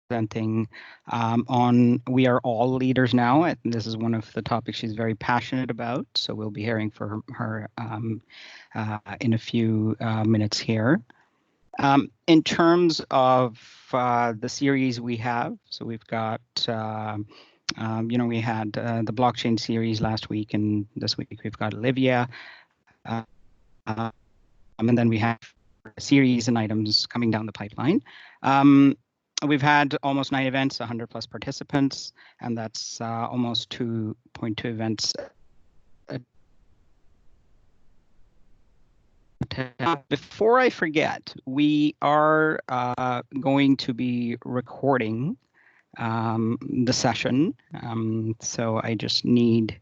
presenting on We Are All Leaders Now. And this is one of the topics she's very passionate about. So we'll be hearing from her in a few minutes here. In terms of the series we have, so we've got, we had the blockchain series last week, and this week we've got Olivia. And then we have a series and items coming down the pipeline. We've had almost 9 events, 100 plus participants, and that's almost 2.2 events. Before I forget, we are going to be recording the session. So I just need.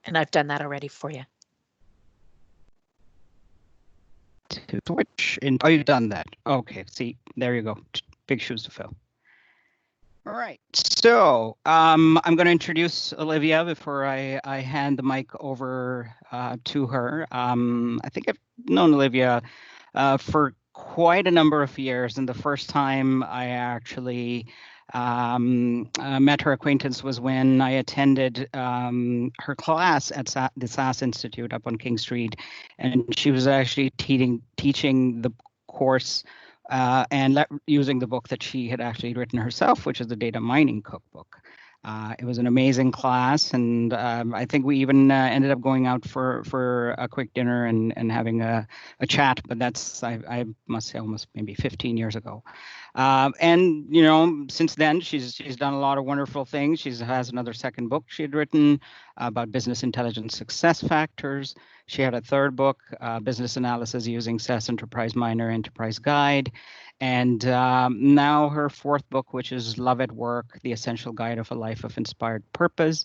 And I've done that already for you. To switch in. Oh, you've done that. Okay, see, there you go. Big shoes to fill. All right, so I'm going to introduce Olivia before I hand the mic over to her. I think I've known Olivia for quite a number of years, and the first time I actually met her acquaintance was when I attended her class at the SAS Institute up on King Street, and she was actually teaching the course and using the book that she had actually written herself, which is the Data Mining Cookbook. It was an amazing class, and I think we even ended up going out for a quick dinner and having a chat, but that's, I must say, almost maybe 15 years ago. And, you know, since then, she's done a lot of wonderful things. She has another second book she had written about business intelligence success factors. She had a third book, Business Analysis Using SAS Enterprise Miner Enterprise Guide. And now her fourth book, which is Love at Work, The Essential Guide of a Life of Inspired Purpose.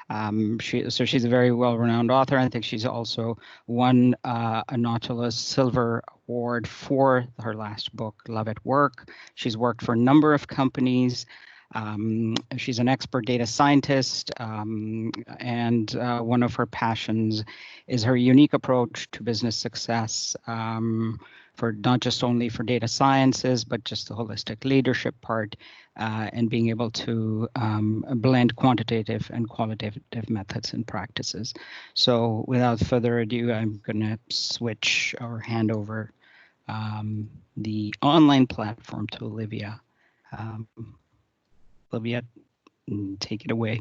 So she's a very well-renowned author. I think she's also won a Nautilus Silver Award for her last book, Love at Work. She's worked for a number of companies. She's an expert data scientist, and one of her passions is her unique approach to business success, for not just only for data sciences, but just the holistic leadership part, and being able to blend quantitative and qualitative methods and practices. So without further ado, I'm going to switch or hand over the online platform to Olivia. Olivia, take it away.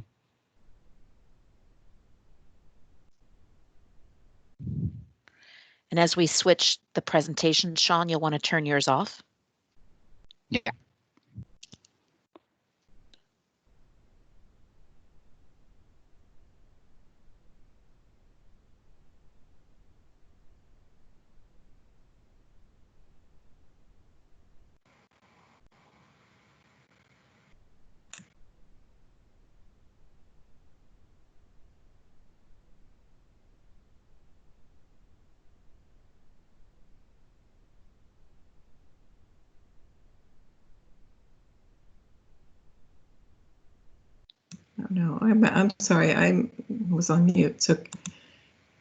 And as we switch the presentation, Sean, you'll want to turn yours off. Yeah. No, I'm sorry, I was on mute. So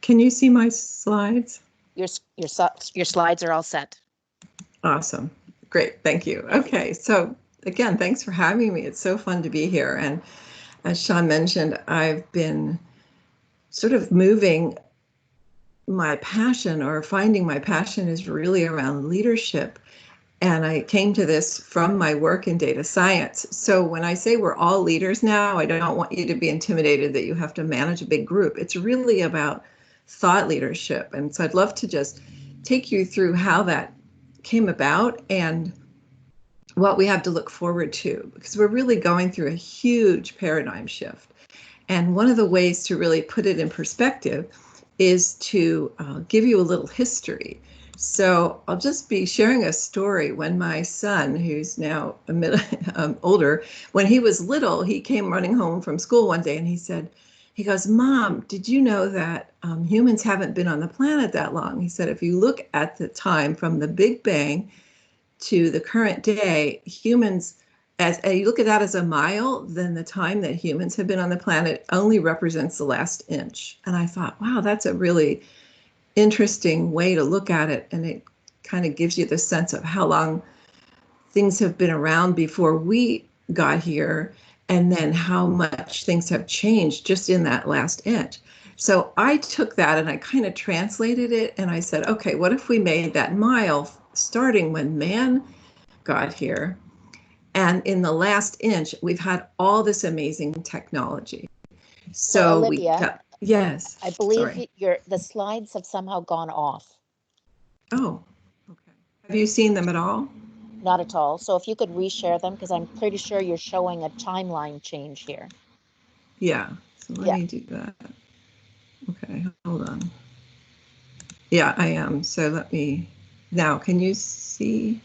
can you see my slides? Your slides are all set. Awesome. Great. Thank you. Okay. So again, thanks for having me. It's so fun to be here. And as Sean mentioned, I've been sort of moving my passion, or finding my passion, is really around leadership. And I came to this from my work in data science. So when I say we're all leaders now, I don't want you to be intimidated that you have to manage a big group. It's really about thought leadership. And so I'd love to just take you through how that came about and what we have to look forward to, because we're really going through a huge paradigm shift. And one of the ways to really put it in perspective is to give you a little history. So I'll just be sharing a story. When my son, who's now a bit older, when he was little, he came running home from school one day and he goes, "Mom, did you know that humans haven't been on the planet that long?" He said, if you look at the time from the Big Bang to the current day, humans, as you look at that as a mile, then the time that humans have been on the planet only represents the last inch. And I thought, wow, that's a really interesting way to look at it, and it kind of gives you the sense of how long things have been around before we got here, and then how much things have changed just in that last inch. So I took that and I kind of translated it, and I said, okay, what if we made that mile starting when man got here, and in the last inch we've had all this amazing technology. So Olivia, we got, yes, I believe sorry. the slides have somehow gone off. Oh, okay. Have you seen them at all? Not at all. So if you could reshare them, because I'm pretty sure you're showing a timeline change here. Yeah, so let me do that. Okay, hold on. Yeah, I am. So let me, now, can you see?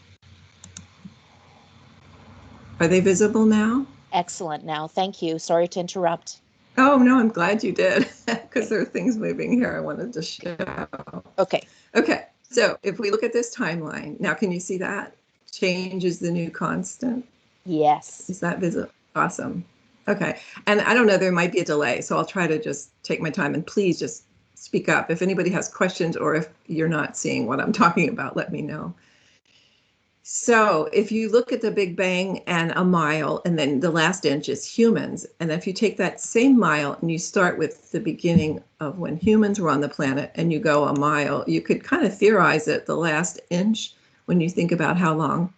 Are they visible now? Excellent. Now, thank you. Sorry to interrupt. Oh, no, I'm glad you did, because there are things moving here I wanted to show. Okay. Okay, so if we look at this timeline, now can you see that? Change is the new constant. Yes. Is that visible? Awesome. Okay, and I don't know, there might be a delay, so I'll try to just take my time, and please just speak up. If anybody has questions or if you're not seeing what I'm talking about, let me know. So if you look at the Big Bang and a mile, and then the last inch is humans, and if you take that same mile and you start with the beginning of when humans were on the planet and you go a mile, you could kind of theorize that the last inch, when you think about how long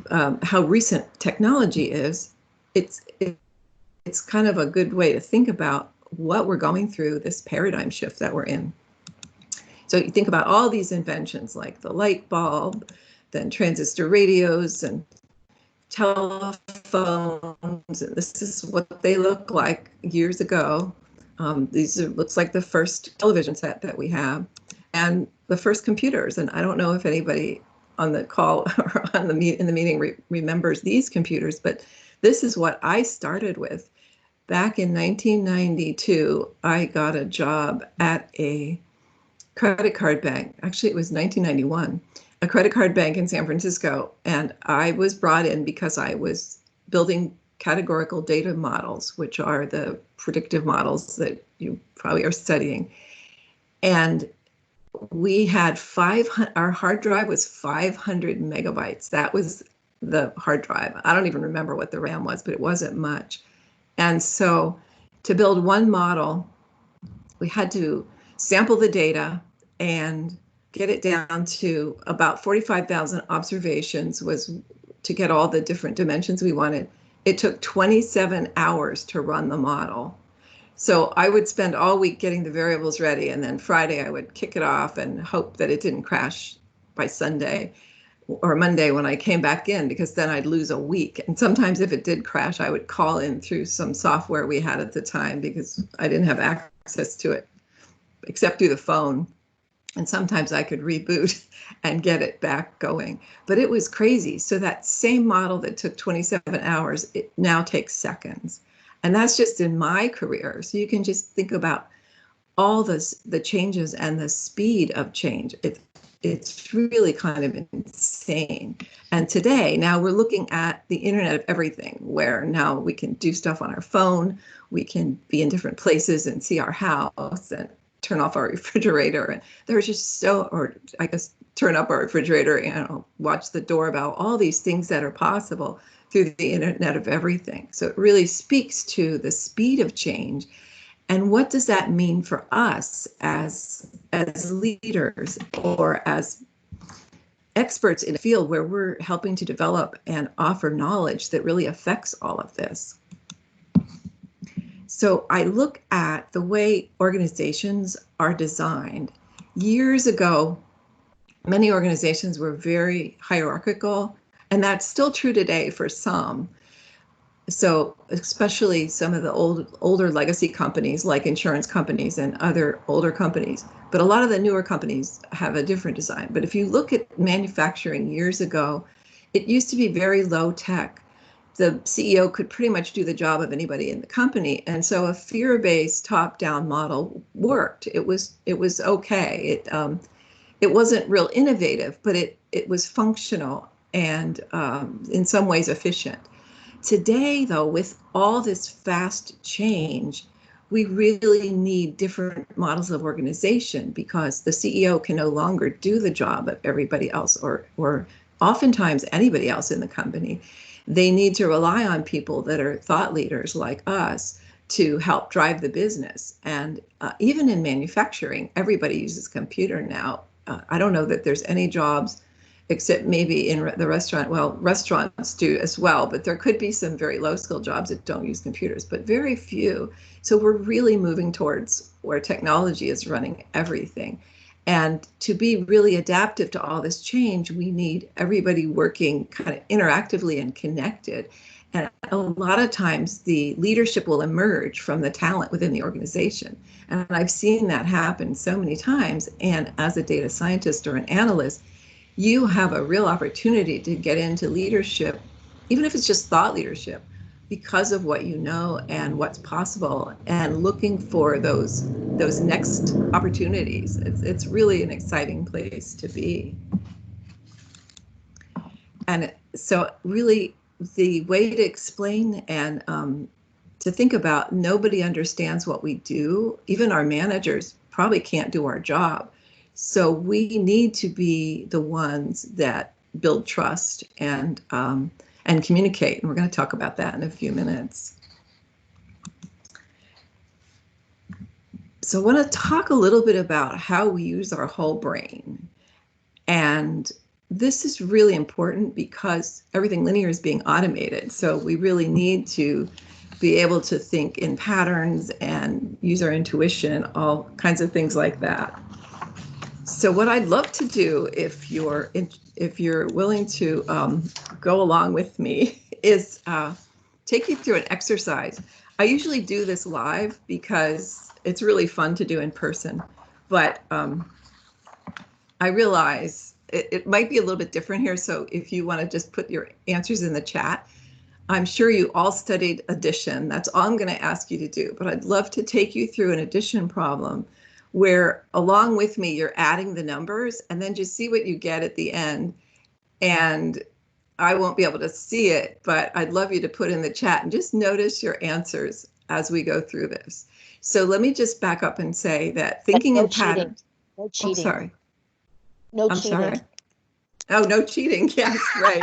how recent technology is, it's kind of a good way to think about what we're going through, this paradigm shift that we're in. So you think about all these inventions like the light bulb, then transistor radios and telephones. And this is what they look like years ago. Looks like the first television set that we have, and the first computers. And I don't know if anybody on the call or in the meeting remembers these computers, but this is what I started with. Back in 1992, I got a job at a credit card bank. Actually, it was 1991, a credit card bank in San Francisco. And I was brought in because I was building categorical data models, which are the predictive models that you probably are studying. And we had our hard drive was 500 megabytes. That was the hard drive. I don't even remember what the RAM was, but it wasn't much. And so to build one model, we had to sample the data and get it down to about 45,000 observations was to get all the different dimensions we wanted. It took 27 hours to run the model. So I would spend all week getting the variables ready, and then Friday I would kick it off and hope that it didn't crash by Sunday or Monday when I came back in, because then I'd lose a week. And sometimes if it did crash, I would call in through some software we had at the time because I didn't have access to it except through the phone. And sometimes I could reboot and get it back going. But it was crazy. So that same model that took 27 hours, it now takes seconds. And that's just in my career. So you can just think about all the changes and the speed of change. It's really kind of insane. And today, now we're looking at the Internet of Everything, where now we can do stuff on our phone. We can be in different places and see our house and turn off our refrigerator. And there's just or I guess turn up our refrigerator, watch the doorbell, all these things that are possible through the Internet of Everything. So it really speaks to the speed of change. And what does that mean for us as leaders or as experts in a field where we're helping to develop and offer knowledge that really affects all of this? So I look at the way organizations are designed. Years ago, many organizations were very hierarchical, and that's still true today for some. So especially some of the older legacy companies like insurance companies and other older companies. But a lot of the newer companies have a different design. But if you look at manufacturing years ago, it used to be very low tech. The CEO could pretty much do the job of anybody in the company. And so a fear-based top-down model worked. It was okay. It wasn't real innovative, but it was functional and in some ways efficient. Today, though, with all this fast change, we really need different models of organization, because the CEO can no longer do the job of everybody else or oftentimes anybody else in the company. they need to rely on people that are thought leaders like us to help drive the business. And even in manufacturing, everybody uses computer now. I don't know that there's any jobs except maybe in the restaurant. Well, restaurants do as well, but there could be some very low skill jobs that don't use computers, but very few. So we're really moving towards where technology is running everything. And to be really adaptive to all this change, we need everybody working kind of interactively and connected. And a lot of times the leadership will emerge from the talent within the organization. And I've seen that happen so many times. And as a data scientist or an analyst, you have a real opportunity to get into leadership, even if it's just thought leadership, because of what you know and what's possible, and looking for those next opportunities. It's really an exciting place to be. And so really the way to explain and to think about, nobody understands what we do. Even our managers probably can't do our job. So we need to be the ones that build trust and communicate. And we're going to talk about that in a few minutes. So I want to talk a little bit about how we use our whole brain. And this is really important because everything linear is being automated. So we really need to be able to think in patterns and use our intuition, all kinds of things like that. So what I'd love to do, if you're willing to go along with me, is take you through an exercise. I usually do this live because it's really fun to do in person, but I realize it might be a little bit different here. So if you want to just put your answers in the chat, I'm sure you all studied addition. That's all I'm going to ask you to do. But I'd love to take you through an addition problem where, along with me, you're adding the numbers and then just see what you get at the end. And I won't be able to see it, but I'd love you to put in the chat and just notice your answers as we go through this. So let me just back up and say that thinking in patterns. No cheating. Oh, sorry. No I'm cheating. sorry. Oh, no cheating. Yes, right.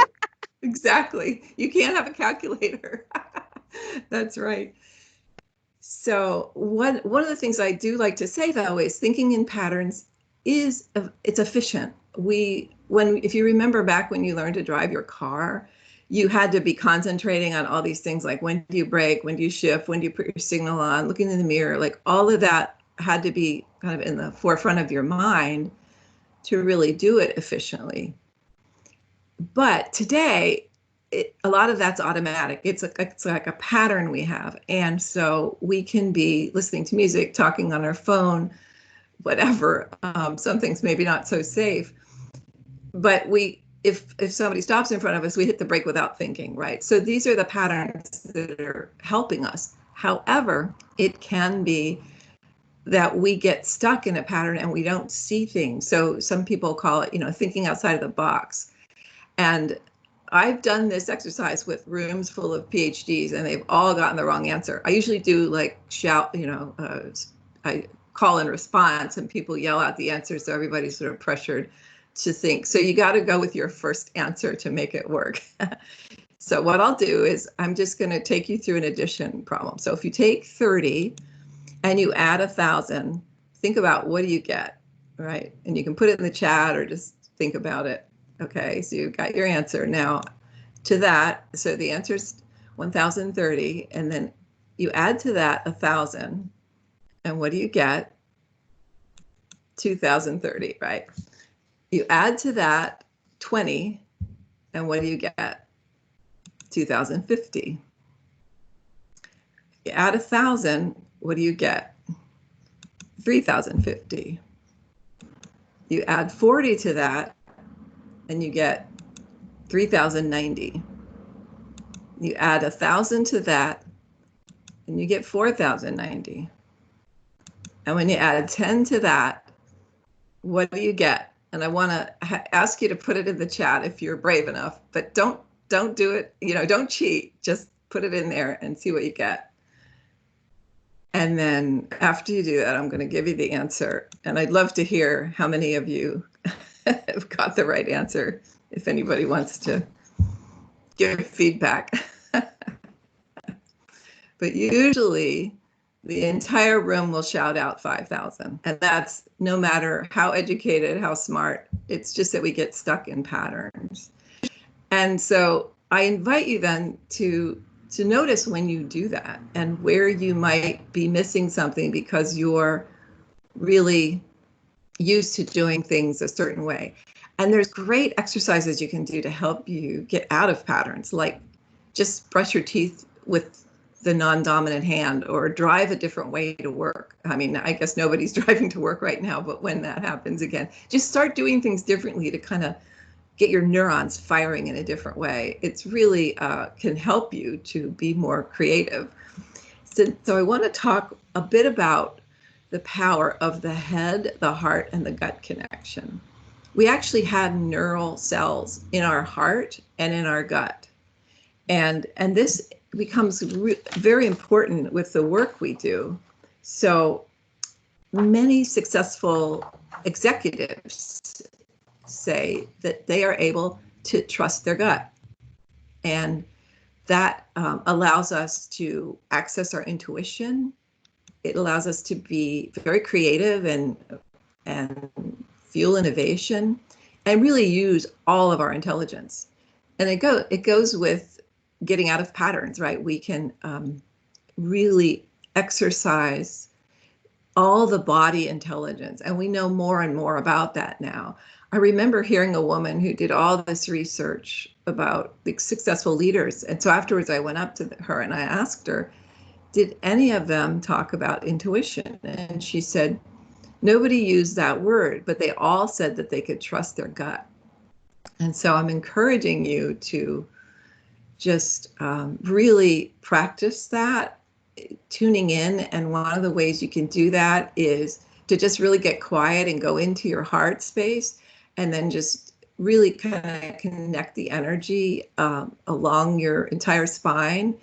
Exactly. You can't have a calculator. That's right. So one of the things I do like to say, though, is thinking in patterns it's efficient. If you remember back when you learned to drive your car, you had to be concentrating on all these things like when do you brake, when do you shift, when do you put your signal on, looking in the mirror, like all of that had to be kind of in the forefront of your mind to really do it efficiently. But today, a lot of that's automatic. It's like a pattern we have. And so we can be listening to music, talking on our phone, whatever. Some things maybe not so safe. But if somebody stops in front of us, we hit the brake without thinking, right? So these are the patterns that are helping us. However, it can be that we get stuck in a pattern and we don't see things. So some people call it, thinking outside of the box. And I've done this exercise with rooms full of PhDs and they've all gotten the wrong answer. I usually do like I call and response and people yell out the answer. So everybody's sort of pressured to think. So you got to go with your first answer to make it work. So what I'll do is I'm just going to take you through an addition problem. So if you take 30 and you add 1,000, think about what do you get, right? And you can put it in the chat or just think about it. Okay, so you got your answer. Now to that, so the answer is 1,030, and then you add to that 1,000, and what do you get? 2,030, right? You add to that 20, and what do you get? 2,050. You add 1,000, what do you get? 3,050. You add 40 to that, and you get 3,090. You add 1,000 to that, and you get 4,090. And when you add 10 to that, what do you get? And I want to ask you to put it in the chat if you're brave enough, but don't do it, don't cheat. Just put it in there and see what you get. And then after you do that, I'm going to give you the answer. And I'd love to hear how many of you have got the right answer, if anybody wants to give feedback. But usually the entire room will shout out 5,000. And that's no matter how educated, how smart, it's just that we get stuck in patterns. And so I invite you then to notice when you do that and where you might be missing something because you're really used to doing things a certain way. And there's great exercises you can do to help you get out of patterns, like just brush your teeth with the non-dominant hand or drive a different way to work. I mean, I guess nobody's driving to work right now, but when that happens again, just start doing things differently to kind of get your neurons firing in a different way. It's really can help you to be more creative. So I want to talk a bit about the power of the head, the heart, and the gut connection. We actually have neural cells in our heart and in our gut. And this becomes very important with the work we do. So many successful executives say that they are able to trust their gut. And that allows us to access our intuition. It allows us to be very creative and fuel innovation and really use all of our intelligence. And it goes with getting out of patterns, right? We can really exercise all the body intelligence. And we know more and more about that now. I remember hearing a woman who did all this research about the successful leaders. And so afterwards I went up to her and I asked her, did any of them talk about intuition? And she said, nobody used that word, but they all said that they could trust their gut. And so I'm encouraging you to just really practice that, tuning in. And one of the ways you can do that is to just really get quiet and go into your heart space and then just really kind of connect the energy along your entire spine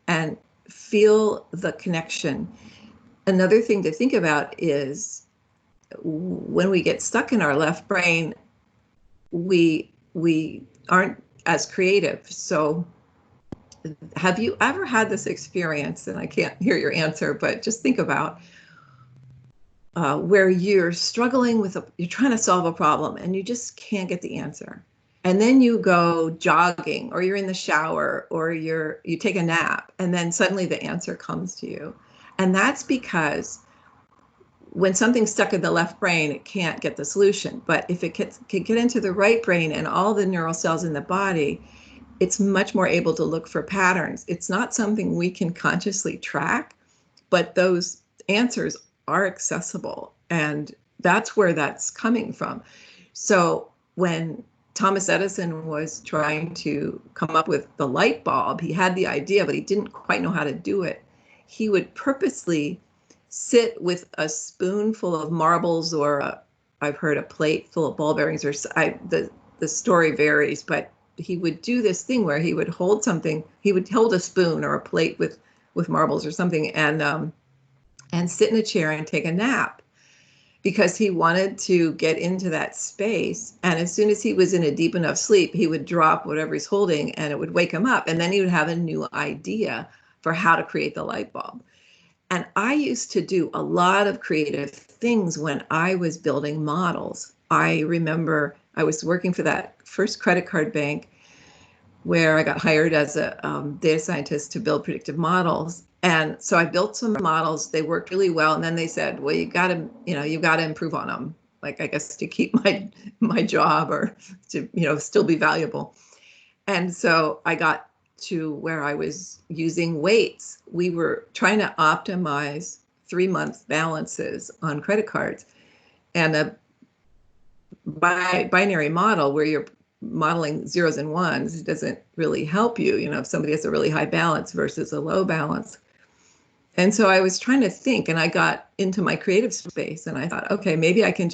and feel the connection. Another thing to think about is when we get stuck in our left brain, we aren't as creative. So have you ever had this experience, and I can't hear your answer, but just think about where you're struggling with, you're trying to solve a problem and you just can't get the answer. And then you go jogging or you're in the shower or you take a nap and then suddenly the answer comes to you. And that's because when something's stuck in the left brain, it can't get the solution. But if it can get into the right brain and all the neural cells in the body, it's much more able to look for patterns. It's not something we can consciously track, but those answers are accessible. And that's where that's coming from. So when Thomas Edison was trying to come up with the light bulb, he had the idea, but he didn't quite know how to do it. He would purposely sit with a spoonful of marbles or I've heard a plate full of ball bearings, or the story varies, but he would do this thing where he would hold something, he would hold a spoon or a plate with marbles or something and sit in a chair and take a nap because he wanted to get into that space. And as soon as he was in a deep enough sleep, he would drop whatever he's holding and it would wake him up. And then he would have a new idea for how to create the light bulb. And I used to do a lot of creative things when I was building models. I remember I was working for that first credit card bank where I got hired as a data scientist to build predictive models. And so I built some models. They worked really well. And then they said, well, you got to improve on them. Like, I guess to keep my job or to, still be valuable. And so I got to where I was using weights. We were trying to optimize 3-month balances on credit cards, and a binary model where you're modeling zeros and ones doesn't really help you, if somebody has a really high balance versus a low balance. And so I was trying to think, and I got into my creative space and I thought, okay, maybe I can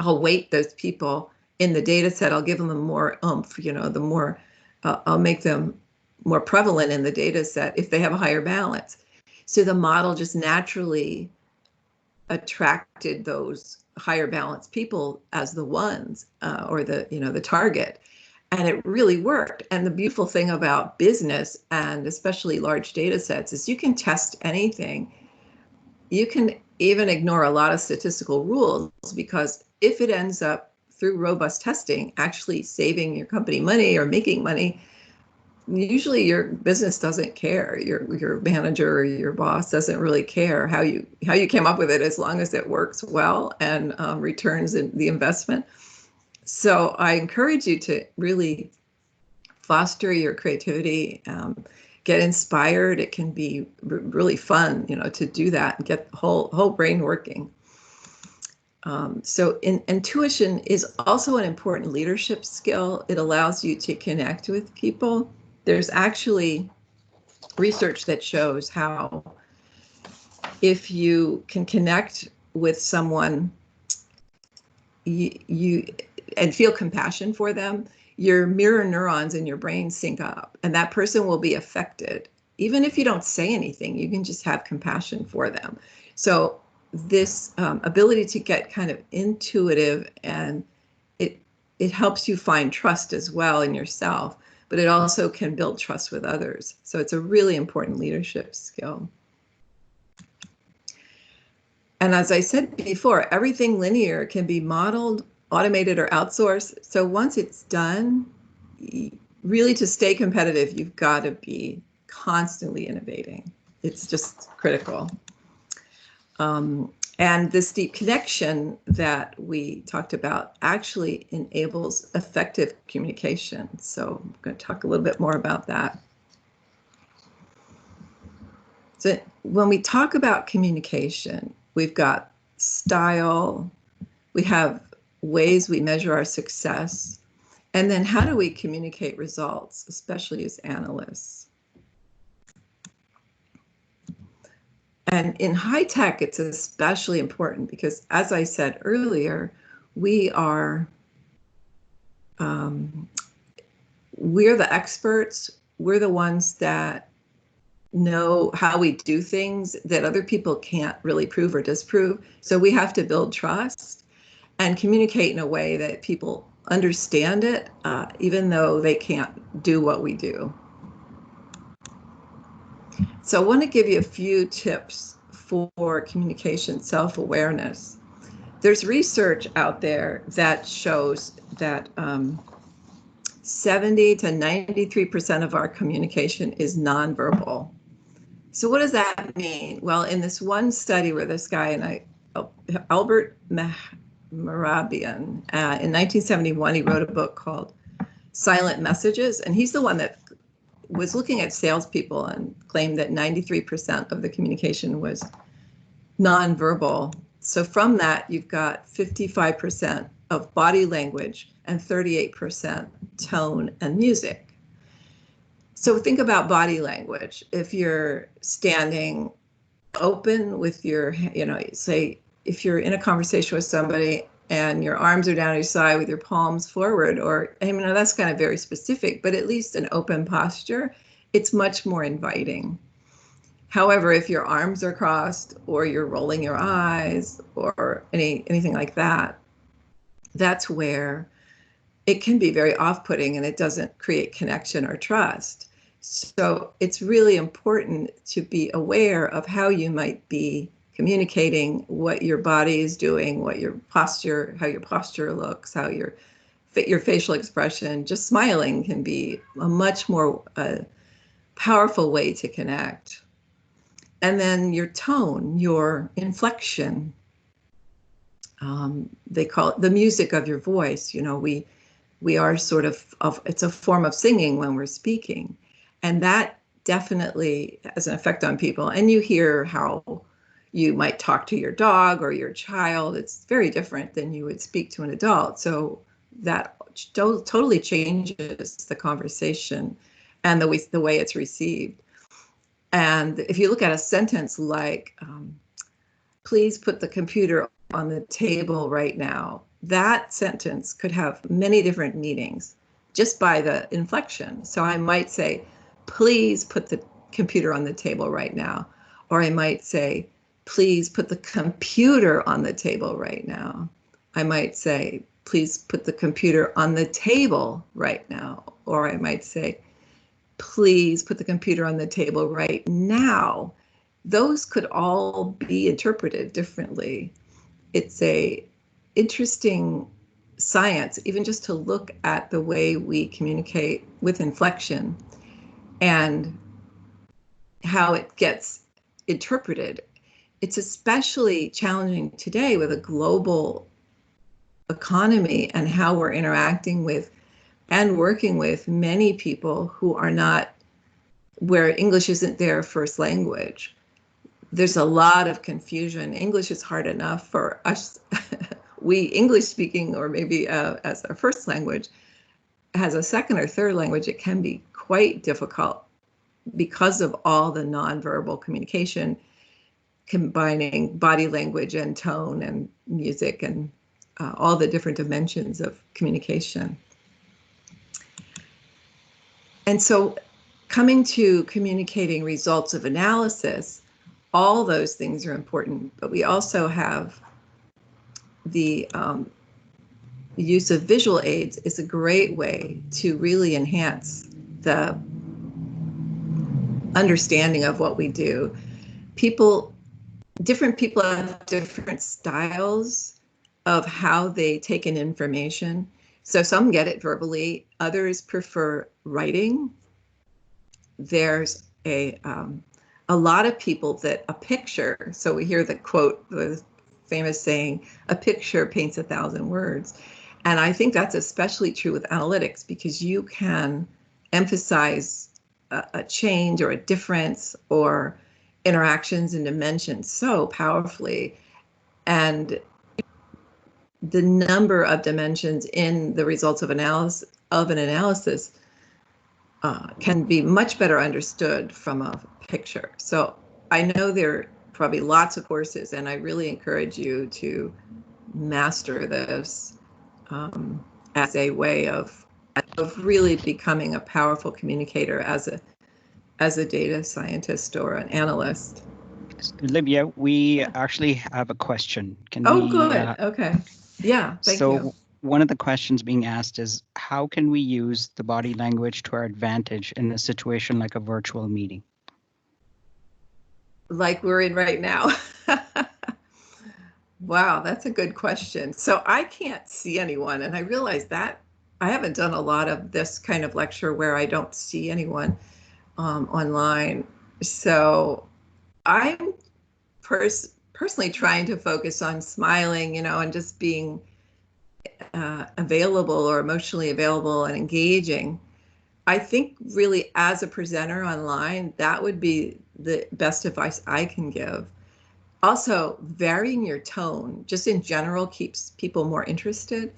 I'll weight those people in the data set. I'll give them more oomph, the more, I'll make them more prevalent in the data set if they have a higher balance. So the model just naturally attracted those higher balance people as the ones or the target. And it really worked. And the beautiful thing about business, and especially large data sets, is you can test anything. You can even ignore a lot of statistical rules, because if it ends up through robust testing actually saving your company money or making money, usually your business doesn't care. Your manager or your boss doesn't really care how you came up with it, as long as it works well and returns in the investment. So I encourage you to really foster your creativity, get inspired. It can be really fun, to do that and get the whole brain working. So intuition is also an important leadership skill. It allows you to connect with people. There's actually research that shows how if you can connect with someone you and feel compassion for them, your mirror neurons in your brain sync up, and that person will be affected. Even if you don't say anything, you can just have compassion for them. So this ability to get kind of intuitive, and it helps you find trust as well in yourself, but it also can build trust with others. So it's a really important leadership skill. And as I said before, everything linear can be modeled, automated, or outsourced. So once it's done, really to stay competitive, you've got to be constantly innovating. It's just critical. And this deep connection that we talked about actually enables effective communication. So I'm going to talk a little bit more about that. So when we talk about communication, we've got style, we have ways we measure our success, and then how do we communicate results, especially as analysts. And in high tech, it's especially important because, as I said earlier, we're the experts. We're the ones that know how we do things that other people can't really prove or disprove. So we have to build trust and communicate in a way that people understand it, even though they can't do what we do. So I want to give you a few tips for communication self-awareness. There's research out there that shows that 70 to 93% of our communication is nonverbal. So what does that mean? Well, in this one study where this guy, Albert Mehrabian, in 1971, he wrote a book called Silent Messages, and he's the one that was looking at salespeople and claimed that 93% of the communication was nonverbal. So from that, you've got 55% of body language and 38% tone and music. So think about body language. If you're standing open with your, say, if you're in a conversation with somebody and your arms are down your side with your palms forward, or, that's kind of very specific, but at least an open posture, it's much more inviting. However, if your arms are crossed or you're rolling your eyes or anything like that, that's where it can be very off-putting and it doesn't create connection or trust. So it's really important to be aware of how you might be communicating, what your body is doing, what your posture, how your posture looks, how your facial expression. Just smiling can be a much more powerful way to connect. And then your tone, your inflection, they call it the music of your voice. We are sort of, it's a form of singing when we're speaking. And that definitely has an effect on people. And you hear how you might talk to your dog or your child. It's very different than you would speak to an adult. So that totally changes the conversation and the way it's received. And if you look at a sentence like, please put the computer on the table right now, that sentence could have many different meanings just by the inflection. So I might say, please put the computer on the table right now. Or I might say, please put the computer on the table right now. I might say, please put the computer on the table right now. Or I might say, please put the computer on the table right now. Those could all be interpreted differently. It's a interesting science, even just to look at the way we communicate with inflection and how it gets interpreted. It's especially challenging today with a global economy and how we're interacting with and working with many people who are not, where English isn't their first language. There's a lot of confusion. English is hard enough for us, we English speaking, or maybe as our first language. As a second or third language, it can be quite difficult because of all the nonverbal communication, combining body language and tone and music and all the different dimensions of communication. And so coming to communicating results of analysis, all those things are important, but we also have the use of visual aids is a great way to really enhance the understanding of what we do. Different people have different styles of how they take in information. So some get it verbally, others prefer writing. There's a lot of people that a picture, so we hear the quote, the famous saying, a picture paints 1,000 words. And I think that's especially true with analytics, because you can emphasize a change or a difference or interactions and dimensions so powerfully. And the number of dimensions in the results of an analysis can be much better understood from a picture. So I know there are probably lots of courses, and I really encourage you to master this as a way of really becoming a powerful communicator as a data scientist or an analyst. Olivia, we actually have a question. Can Oh, we, good. Okay. Yeah, thank you. One of the questions being asked is, how can we use the body language to our advantage in a situation like a virtual meeting? Like we're in right now. Wow, that's a good question. So I can't see anyone, and I realize that I haven't done a lot of this kind of lecture where I don't see anyone online. So I'm personally trying to focus on smiling, and just being available or emotionally available and engaging. I think really as a presenter online, that would be the best advice I can give. Also, varying your tone just in general keeps people more interested.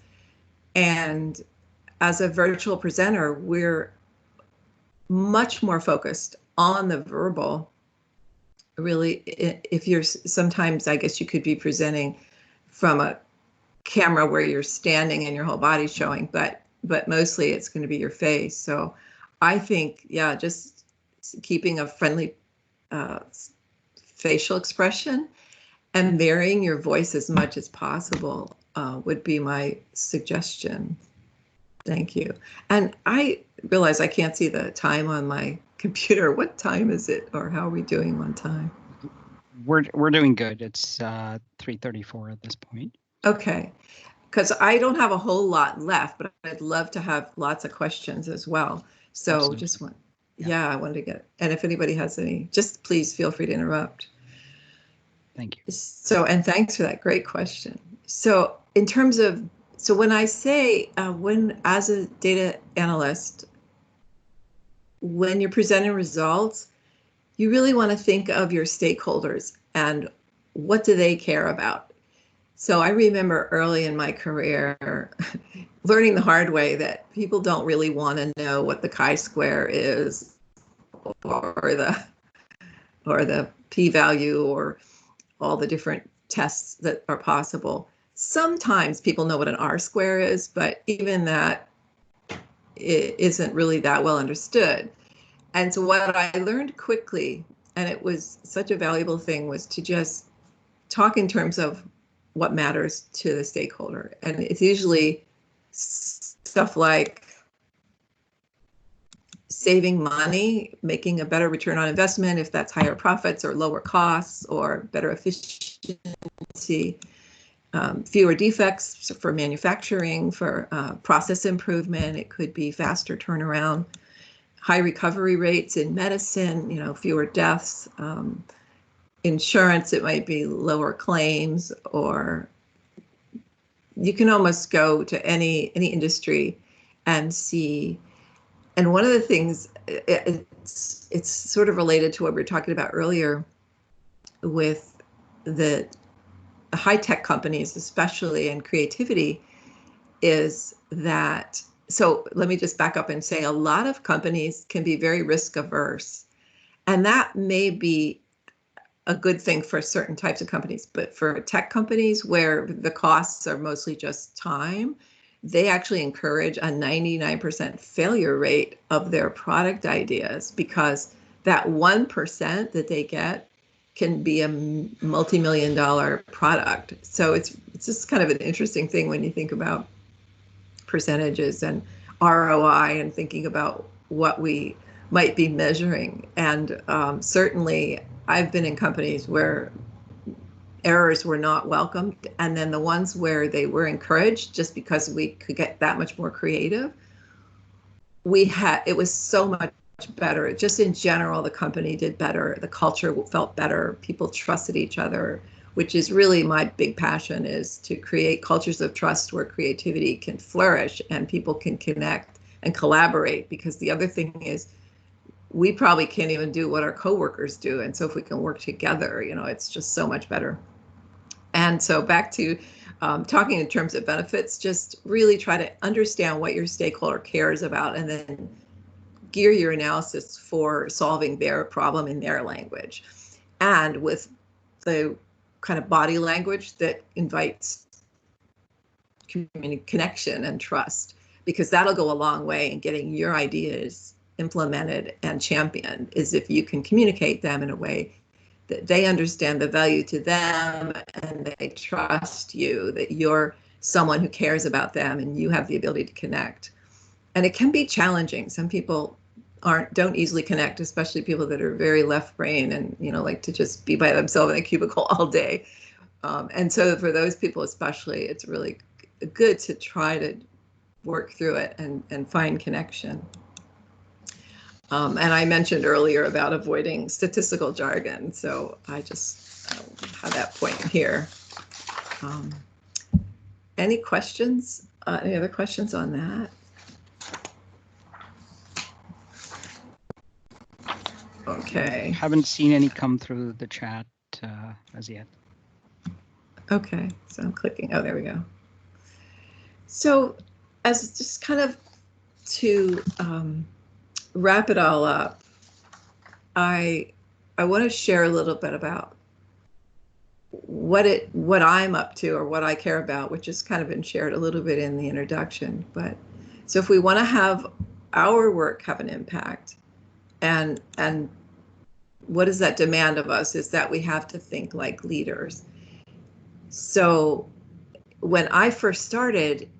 And as a virtual presenter, we're much more focused on the verbal. Really, if you're sometimes, I guess you could be presenting from a camera where you're standing and your whole body's showing, but mostly it's going to be your face. So I think, yeah, just keeping a friendly facial expression and varying your voice as much as possible would be my suggestion. Thank you. And I realize I can't see the time on my computer. What time is it, or how are we doing on time? We're doing good. It's 3:34 at this point. Okay, because I don't have a whole lot left, but I'd love to have lots of questions as well. So Absolutely. just want, yeah, I wanted to get, and if anybody has any, just please feel free to interrupt. Thank you. So, and thanks for that great question. So in terms of, so when I say, when as a data analyst, when you're presenting results, you really want to think of your stakeholders and what do they care about. So I remember early in my career learning the hard way that people don't really want to know what the chi-square is or the p-value or all the different tests that are possible. Sometimes people know what an R-square is, but even that isn't really that well understood. And so what I learned quickly, and it was such a valuable thing, was to just talk in terms of what matters to the stakeholder. And it's usually stuff like saving money, making a better return on investment, if that's higher profits or lower costs or better efficiency, fewer defects for manufacturing, for process improvement. It could be faster turnaround, high recovery rates in medicine, fewer deaths. Insurance, it might be lower claims, or you can almost go to any industry and see. And one of the things, it's sort of related to what we were talking about earlier with the high-tech companies, especially in creativity, is that, so let me just back up and say a lot of companies can be very risk averse. And that may be a good thing for certain types of companies, but for tech companies where the costs are mostly just time, they actually encourage a 99% failure rate of their product ideas, because that 1% that they get can be a multi-million-dollar product. So it's just kind of an interesting thing when you think about percentages and ROI and thinking about what we might be measuring. And certainly I've been in companies where errors were not welcomed, and then the ones where they were encouraged just because we could get that much more creative, it was so much better. Just in general, the company did better, the culture felt better, people trusted each other, which is really my big passion, is to create cultures of trust where creativity can flourish and people can connect and collaborate. Because the other thing is, we probably can't even do what our coworkers do, and so if we can work together, it's just so much better. And so back to talking in terms of benefits, just really try to understand what your stakeholder cares about, and then gear your analysis for solving their problem in their language, and with the kind of body language that invites connection and trust, because that'll go a long way in getting your ideas implemented and championed, is if you can communicate them in a way that they understand the value to them and they trust you, that you're someone who cares about them and you have the ability to connect. And it can be challenging. Some people don't easily connect, especially people that are very left brain and like to just be by themselves in a cubicle all day. And so for those people especially, it's really good to try to work through it and find connection. And I mentioned earlier about avoiding statistical jargon, so I just have that point here. Any questions? Any other questions on that? Okay. Haven't seen any come through the chat as yet. Okay, so I'm clicking. Oh, there we go. So as just kind of to wrap it all up, I want to share a little bit about what I'm up to or what I care about, which has kind of been shared a little bit in the introduction. But so if we want to have our work have an impact, and what does that demand of us, is that we have to think like leaders. So when I first started,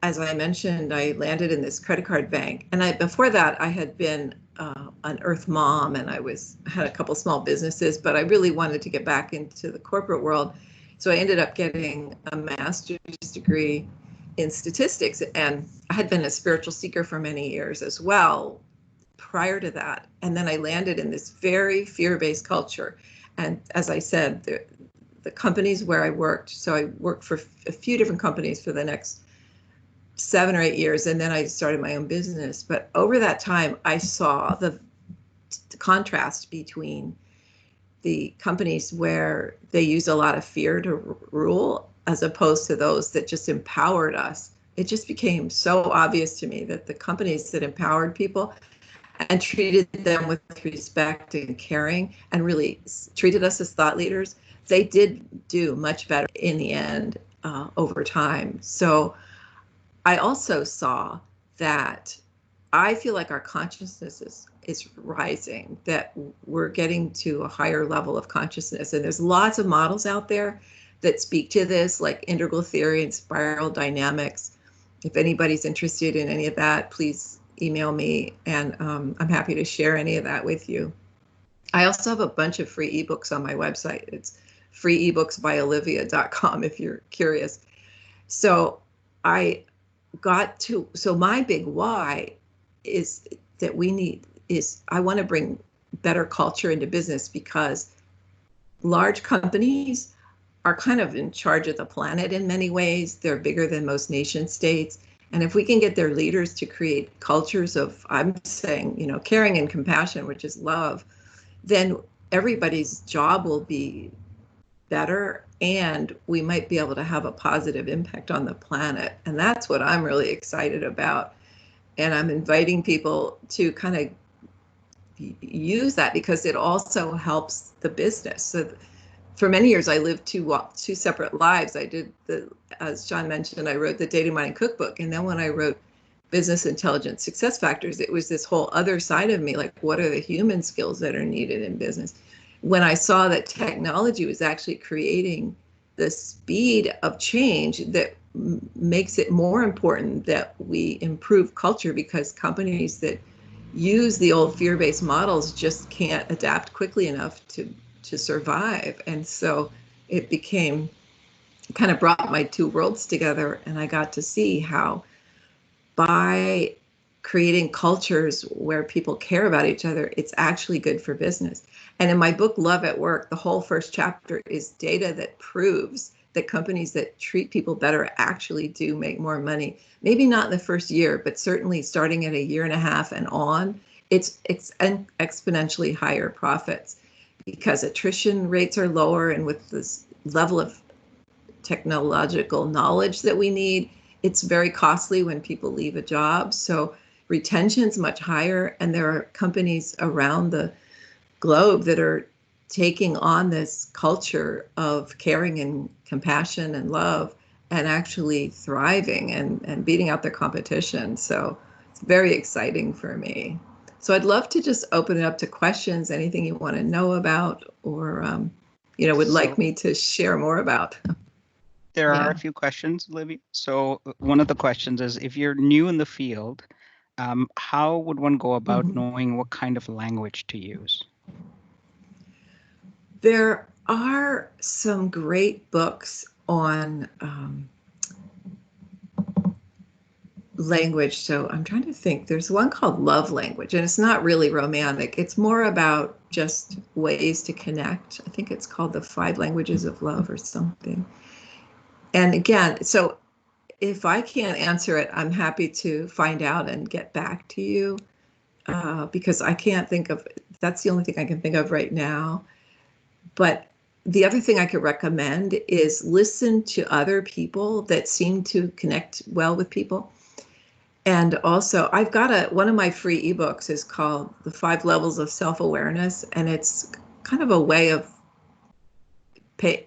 as I mentioned, I landed in this credit card bank, and before that I had been an Earth mom, and I had a couple small businesses, but I really wanted to get back into the corporate world. So I ended up getting a master's degree in statistics, and I had been a spiritual seeker for many years as well prior to that. And then I landed in this very fear-based culture. And as I said, the companies where I worked, so I worked for a few different companies for the next 7 or 8 years, and then I started my own business. But over that time, I saw the contrast between the companies where they use a lot of fear to rule, as opposed to those that just empowered us. It just became so obvious to me that the companies that empowered people and treated them with respect and caring, and really treated us as thought leaders, they did do much better in the end over time. So I also saw that I feel like our consciousness is rising, that we're getting to a higher level of consciousness. And there's lots of models out there that speak to this, like integral theory and spiral dynamics. If anybody's interested in any of that, please email me, and I'm happy to share any of that with you. I also have a bunch of free ebooks on my website. It's freeebooksbyolivia.com if you're curious. So I so my big why is that I want to bring better culture into business, because large companies are kind of in charge of the planet in many ways. They're bigger than most nation states. And if we can get their leaders to create cultures of, I'm saying, caring and compassion, which is love, then everybody's job will be better, and we might be able to have a positive impact on the planet. And that's what I'm really excited about. And I'm inviting people to kind of use that, because it also helps the business. So for many years, I lived two separate lives. I did as John mentioned, I wrote the Data Mining Cookbook. And then when I wrote Business Intelligence Success Factors, it was this whole other side of me, like, what are the human skills that are needed in business? When I saw that technology was actually creating the speed of change that makes it more important that we improve culture, because companies that use the old fear-based models just can't adapt quickly enough to survive. And so it kind of brought my two worlds together, and I got to see how by creating cultures where people care about each other, it's actually good for business. And in my book, Love at Work, the whole first chapter is data that proves that companies that treat people better actually do make more money. Maybe not in the first year, but certainly starting at a year and a half and on, it's exponentially higher profits, because attrition rates are lower. And with this level of technological knowledge that we need, it's very costly when people leave a job. So retention's much higher, and there are companies around the globe that are taking on this culture of caring and compassion and love, and actually thriving and beating out their competition. So it's very exciting for me. So I'd love to just open it up to questions, anything you want to know about, or would like me to share more about. There are a few questions, Olivia. So one of the questions is, if you're new in the field, how would one go about knowing what kind of language to use? There are some great books on language. So I'm trying to think. There's one called Love Language, and it's not really romantic. It's more about just ways to connect. I think it's called The 5 Languages of Love or something. And again, so if I can't answer it, I'm happy to find out and get back to you, because I can't think of, that's the only thing I can think of right now. But the other thing I could recommend is listen to other people that seem to connect well with people. And also, I've got one of my free ebooks is called The 5 Levels of Self-Awareness, and it's kind of a way of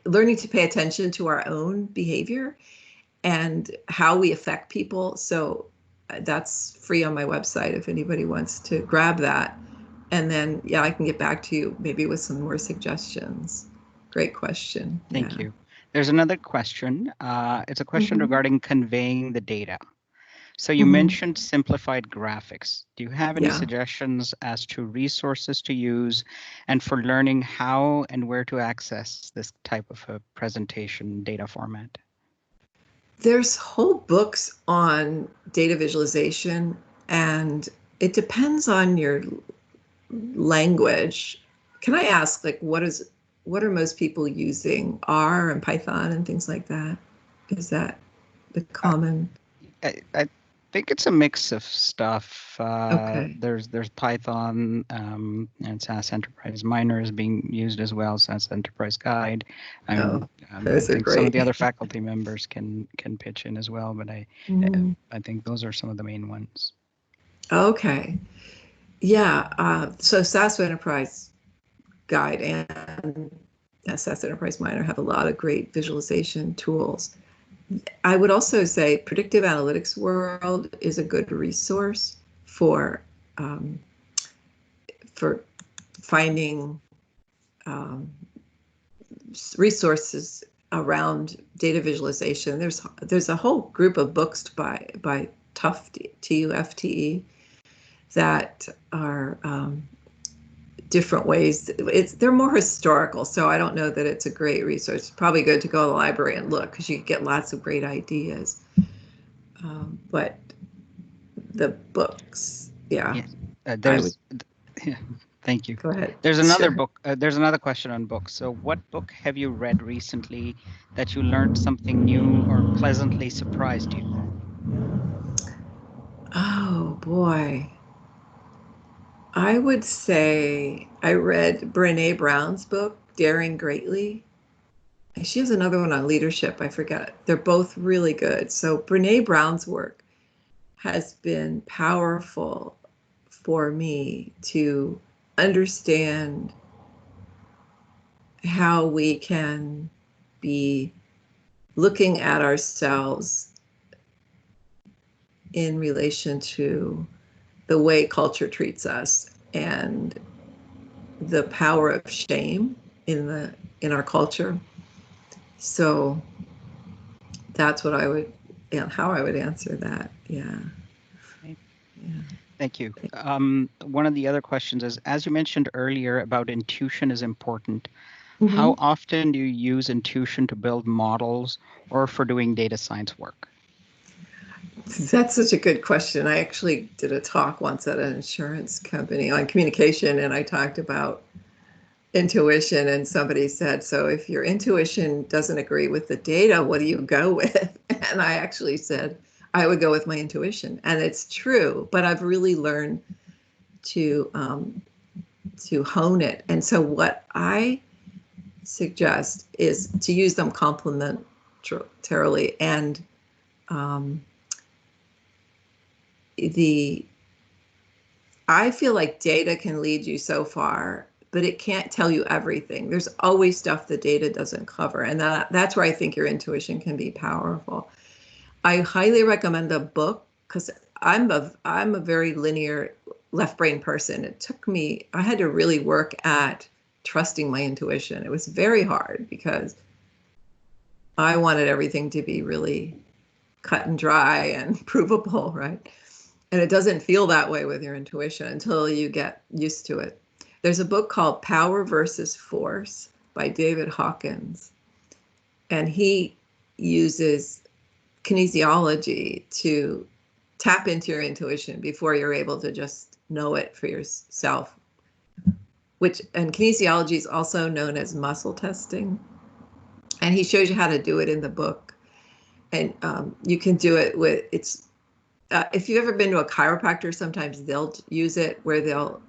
learning to pay attention to our own behavior and how we affect people. So that's free on my website if anybody wants to grab that. And then, I can get back to you maybe with some more suggestions. Great question. Thank you. There's another question. It's a question regarding conveying the data. So you mentioned simplified graphics. Do you have any suggestions as to resources to use and for learning how and where to access this type of a presentation data format? There's whole books on data visualization, and it depends on your language. Can I ask, like, what are most people using? R and Python and things like that? Is that the common? I think it's a mix of stuff. Okay. There's Python, and SAS Enterprise Miner is being used as well, SAS Enterprise Guide. I think great. some of the other faculty members can pitch in as well, but I think those are some of the main ones. Okay. Yeah. So SAS Enterprise Guide and SAS Enterprise Miner have a lot of great visualization tools. I would also say Predictive Analytics World is a good resource for finding resources around data visualization. There's a whole group of books by Tufte, Tufte, that are different ways. They're more historical, so I don't know that it's a great resource. It's probably good to go to the library and look, because you get lots of great ideas. But the books, yeah. Yes. There's. Yeah, thank you. Go ahead. There's another Sure. book. There's another question on books. So, what book have you read recently that you learned something new or pleasantly surprised you? Oh boy. I would say I read Brené Brown's book, Daring Greatly. She has another one on leadership. I forget. They're both really good. So Brené Brown's work has been powerful for me to understand how we can be looking at ourselves in relation to the way culture treats us and the power of shame in our culture. So that's what I would, and how I would answer that. Yeah. Okay. Yeah. Thank you. One of the other questions is, as you mentioned earlier about intuition is important. How often do you use intuition to build models or for doing data science work? That's such a good question. I actually did a talk once at an insurance company on communication, and I talked about intuition, and somebody said, so if your intuition doesn't agree with the data, what do you go with? And I actually said, I would go with my intuition. And it's true, but I've really learned to hone it. And so what I suggest is to use them complementarily, and I feel like data can lead you so far, but it can't tell you everything. There's always stuff the data doesn't cover, and that's where I think your intuition can be powerful. I highly recommend a book, because I'm a very linear left brain person. It took me, I had to really work at trusting my intuition. It was very hard because I wanted everything to be really cut and dry and provable, right? And it doesn't feel that way with your intuition until you get used to it. There's a book called Power versus Force by David Hawkins, and he uses kinesiology to tap into your intuition before you're able to just know it for yourself. And kinesiology is also known as muscle testing. And he shows you how to do it in the book. And you can do it with, if you've ever been to a chiropractor, sometimes they'll use it where they'll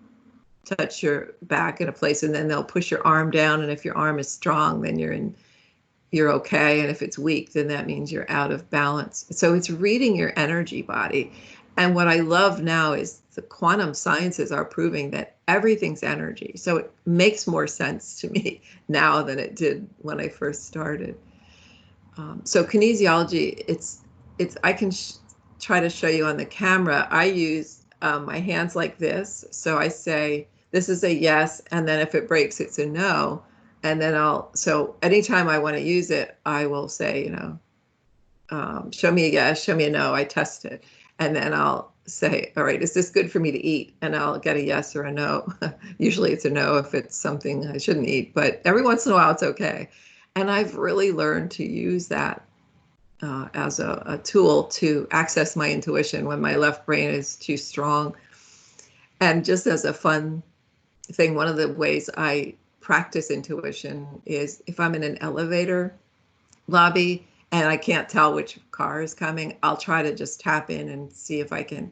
touch your back in a place and then they'll push your arm down. And if your arm is strong, then you're okay. And if it's weak, then that means you're out of balance. So it's reading your energy body. And what I love now is the quantum sciences are proving that everything's energy. So it makes more sense to me now than it did when I first started. So kinesiology, I can try to show you on the camera. I use my hands like this. So I say, this is a yes. And then if it breaks, it's a no. And then so anytime I want to use it, I will say, show me a yes, show me a no. I test it. And then I'll say, all right, is this good for me to eat? And I'll get a yes or a no. Usually it's a no if it's something I shouldn't eat, but every once in a while it's okay. And I've really learned to use that as a tool to access my intuition when my left brain is too strong. And just as a fun thing, one of the ways I practice intuition is if I'm in an elevator lobby and I can't tell which car is coming, I'll try to just tap in and see if I can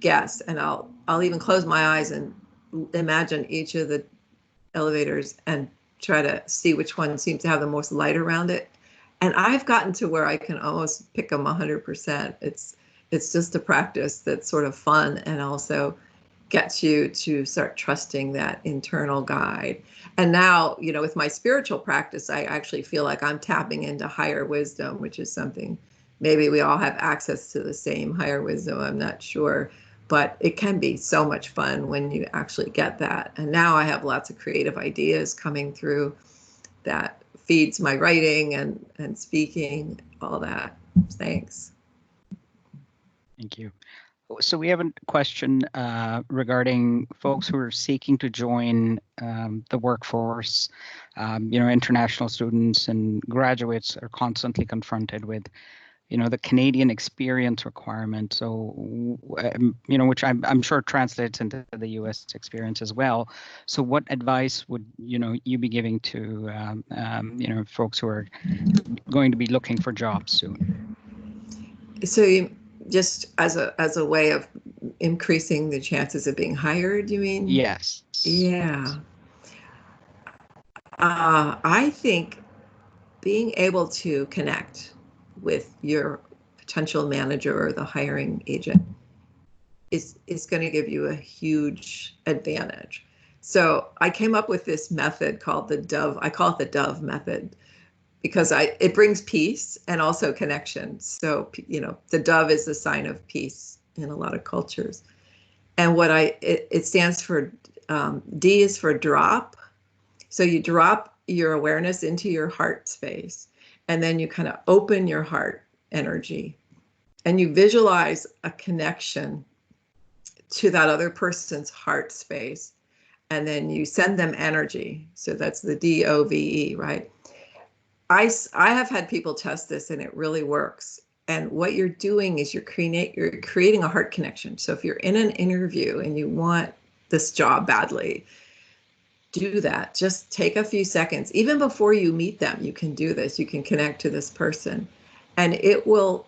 guess. And I'll even close my eyes and imagine each of the elevators and try to see which one seems to have the most light around it. And I've gotten to where I can almost pick them 100%. It's just a practice that's sort of fun and also gets you to start trusting that internal guide. And now, with my spiritual practice, I actually feel like I'm tapping into higher wisdom, which is something, maybe we all have access to the same higher wisdom, I'm not sure, but it can be so much fun when you actually get that. And now I have lots of creative ideas coming through that feeds my writing and speaking, all that. Thanks. Thank you. So we have a question regarding folks who are seeking to join the workforce. International students and graduates are constantly confronted with, the Canadian experience requirement. So, which I'm sure translates into the U.S. experience as well. So, what advice would you be giving to folks who are going to be looking for jobs soon? So you just as a way of increasing the chances of being hired, you mean? Yes. Yeah. I think being able to connect with your potential manager or the hiring agent is going to give you a huge advantage. So I came up with this method called the Dove. I call it the Dove method because it brings peace and also connection. So, the dove is a sign of peace in a lot of cultures. And it stands for, D is for drop. So you drop your awareness into your heart space, and then you kind of open your heart energy, and you visualize a connection to that other person's heart space. And then you send them energy. So that's the DOVE, right? I have had people test this and it really works. And what you're doing is you're creating a heart connection. So if you're in an interview and you want this job badly, do that. Just take a few seconds. Even before you meet them, you can do this. You can connect to this person, and it will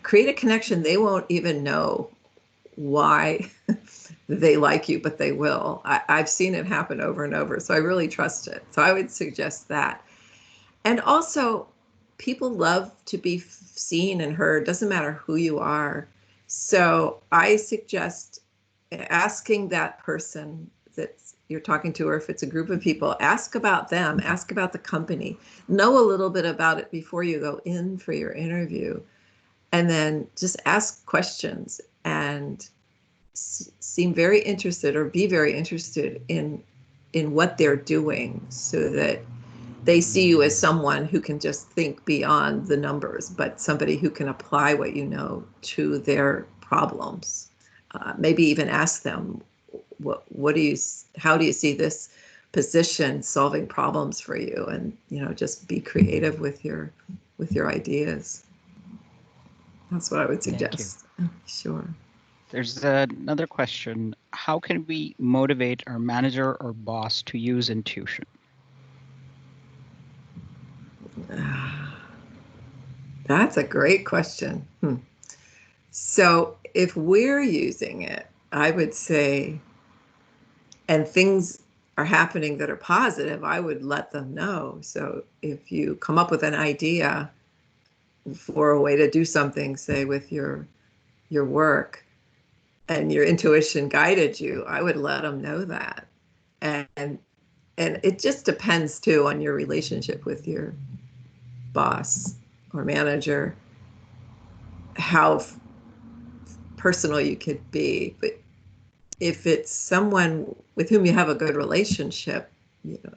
create a connection. They won't even know why they like you, but they will. I've seen it happen over and over. So I really trust it. So I would suggest that. And also, people love to be seen and heard. Doesn't matter who you are. So I suggest asking that person that you're talking to, or if it's a group of people, ask about them, ask about the company, know a little bit about it before you go in for your interview, and then just ask questions and seem very interested or be very interested in what they're doing, so that they see you as someone who can just think beyond the numbers, but somebody who can apply what you know to their problems. Maybe even ask them, how do you see this position solving problems for you? And just be creative with your ideas. That's what I would suggest. Sure. There's another question. How can we motivate our manager or boss to use intuition? That's a great question. So if we're using it, I would say, and things are happening that are positive, I would let them know. So if you come up with an idea for a way to do something, say with your work, and your intuition guided you, I would let them know that. And it just depends too on your relationship with your boss or manager, how personal you could be. But if it's someone with whom you have a good relationship,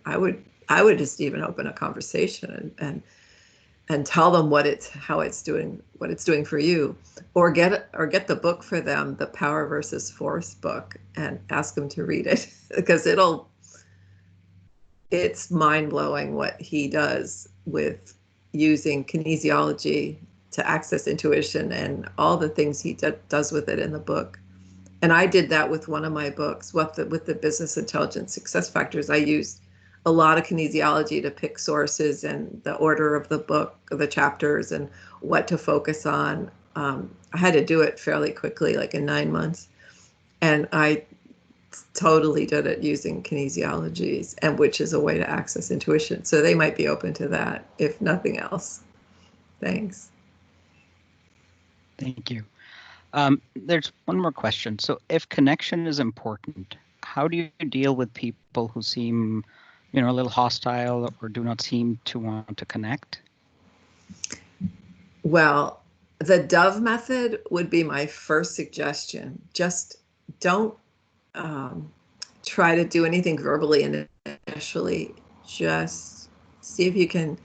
I would just even open a conversation and tell them what it's doing for you, or get the book for them, the Power versus Force book, and ask them to read it because it's mind-blowing what he does with using kinesiology to access intuition and all the things he does with it in the book. And I did that with one of my books, with the Business Intelligence Success Factors. I used a lot of kinesiology to pick sources and the order of the book, the chapters, and what to focus on. I had to do it fairly quickly, like in 9 months. And I totally did it using kinesiology, and which is a way to access intuition. So they might be open to that, if nothing else. Thanks. Thank you. There's one more question. So if connection is important, how do you deal with people who seem, a little hostile or do not seem to want to connect? Well, the Dove method would be my first suggestion. Just don't try to do anything verbally initially. just see if you can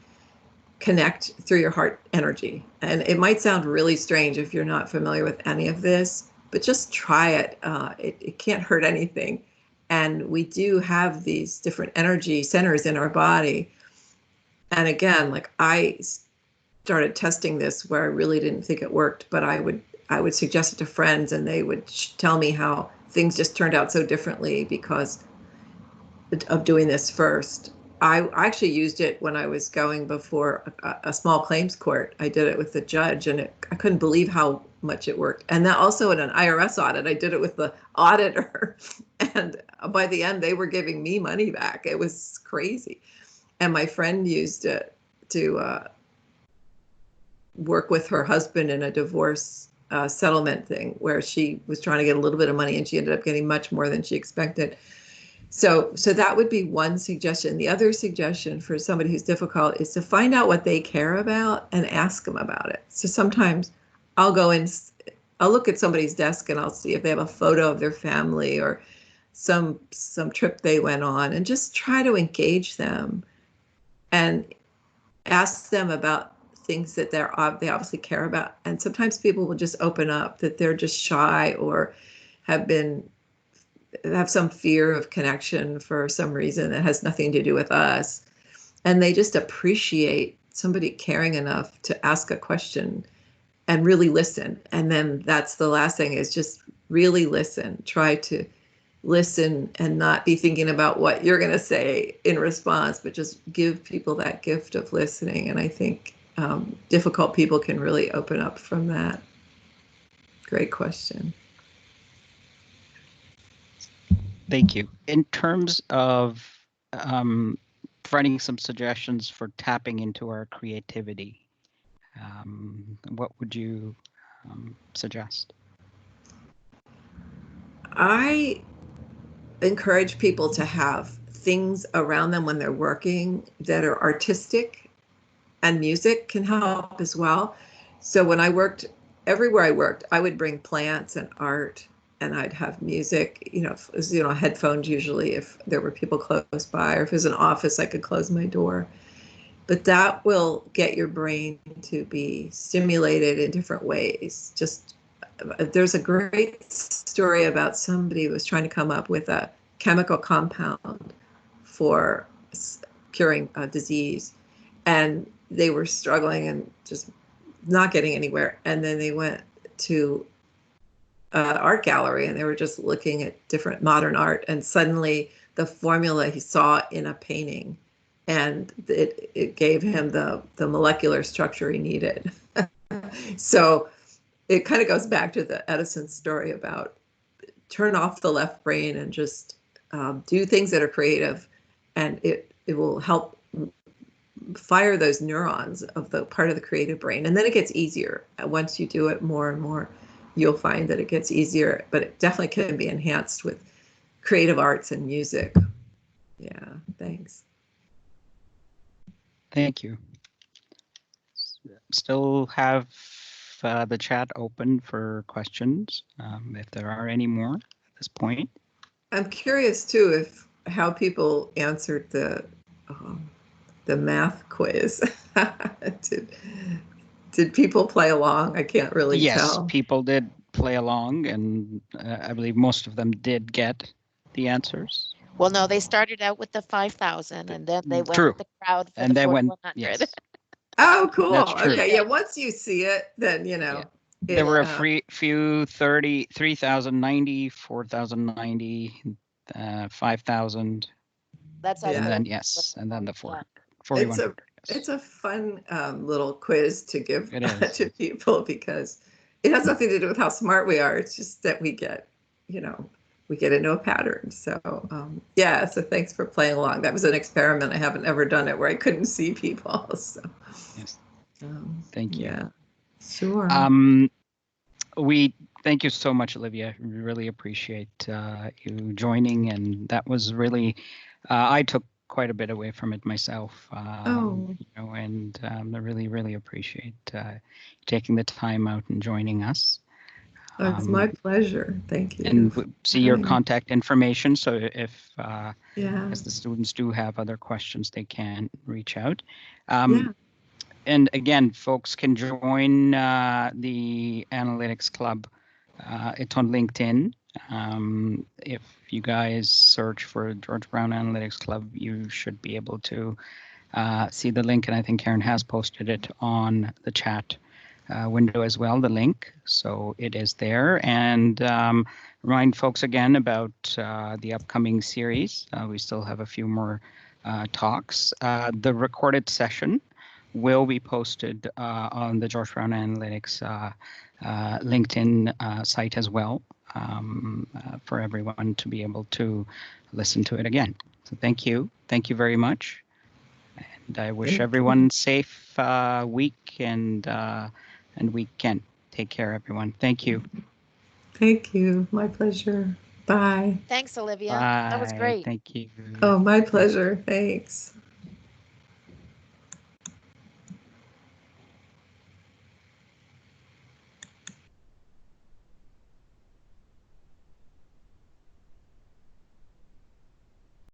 connect through your heart energy. And it might sound really strange if you're not familiar with any of this, but just try it. It can't hurt anything. And we do have these different energy centers in our body. And again, like I started testing this where I really didn't think it worked, but I would suggest it to friends and they would tell me how things just turned out so differently because of doing this first. I actually used it when I was going before a small claims court. I did it with the judge, and I couldn't believe how much it worked. And that also in an IRS audit, I did it with the auditor. And by the end, they were giving me money back. It was crazy. And my friend used it to work with her husband in a divorce settlement thing where she was trying to get a little bit of money, and she ended up getting much more than she expected. So that would be one suggestion. The other suggestion for somebody who's difficult is to find out what they care about and ask them about it. So sometimes I'll look at somebody's desk and I'll see if they have a photo of their family or some trip they went on, and just try to engage them and ask them about things that they obviously care about. And sometimes people will just open up that they're just shy or have some fear of connection for some reason that has nothing to do with us. And they just appreciate somebody caring enough to ask a question and really listen. And then that's the last thing, is just really listen. Try to listen and not be thinking about what you're going to say in response, but just give people that gift of listening. And I think difficult people can really open up from that. Great question. Thank you. In terms of providing some suggestions for tapping into our creativity, what would you suggest? I encourage people to have things around them when they're working that are artistic, and music can help as well. So when I worked, everywhere I worked, I would bring plants and art, and I'd have music, headphones usually if there were people close by, or if it was an office, I could close my door. But that will get your brain to be stimulated in different ways. There's a great story about somebody who was trying to come up with a chemical compound for curing a disease, and they were struggling and just not getting anywhere. And then they went to art gallery, and they were just looking at different modern art, and suddenly the formula he saw in a painting, and it gave him the molecular structure he needed. So it kind of goes back to the Edison story about turn off the left brain and just do things that are creative, and it will help fire those neurons of the part of the creative brain. And then it gets easier. Once you do it more and more, you'll find that it gets easier, but it definitely can be enhanced with creative arts and music. Yeah, thanks. Thank you. Still have the chat open for questions, if there are any more at this point. I'm curious too how people answered the math quiz. Did people play along? I can't really tell. Yes, people did play along, and I believe most of them did get the answers. Well, no, they started out with the 5,000, and then they went True. with the crowd for And the they went, 4,100. yes. Oh, cool. That's true. Okay, yeah. Once you see it, then Yeah. There were a few 3,090, 4,090, 5,000. That's Yeah. And then and then the 4,100. It's a fun little quiz to give to people, because it has nothing to do with how smart we are. It's just that we get into a pattern. So so thanks for playing along. That was an experiment. I haven't ever done it where I couldn't see people. So yes. Thank you. Yeah, sure. We thank you so much, Olivia. We really appreciate you joining, and that was really I took quite a bit away from it myself. And I really appreciate taking the time out and joining us. Oh, it's my pleasure. Thank you. And see your Hi. contact information. So if, Yeah. as the students do have other questions, they can reach out. Yeah. And again, folks can join the Analytics Club. It's on LinkedIn. If you guys search for George Brown Analytics Club, you should be able to see the link. And I think Karen has posted it on the chat window as well, the link. So it is there. And remind folks again about the upcoming series. We still have a few more talks. The recorded session will be posted on the George Brown Analytics LinkedIn site as well, for everyone to be able to listen to it again. So thank you. Thank you very much. And I wish Thank you. everyone safe week and weekend. Take care, everyone. Thank you. Thank you. My pleasure. Bye. Thanks, Olivia. Bye. That was great. Thank you. Oh, my pleasure. Thanks.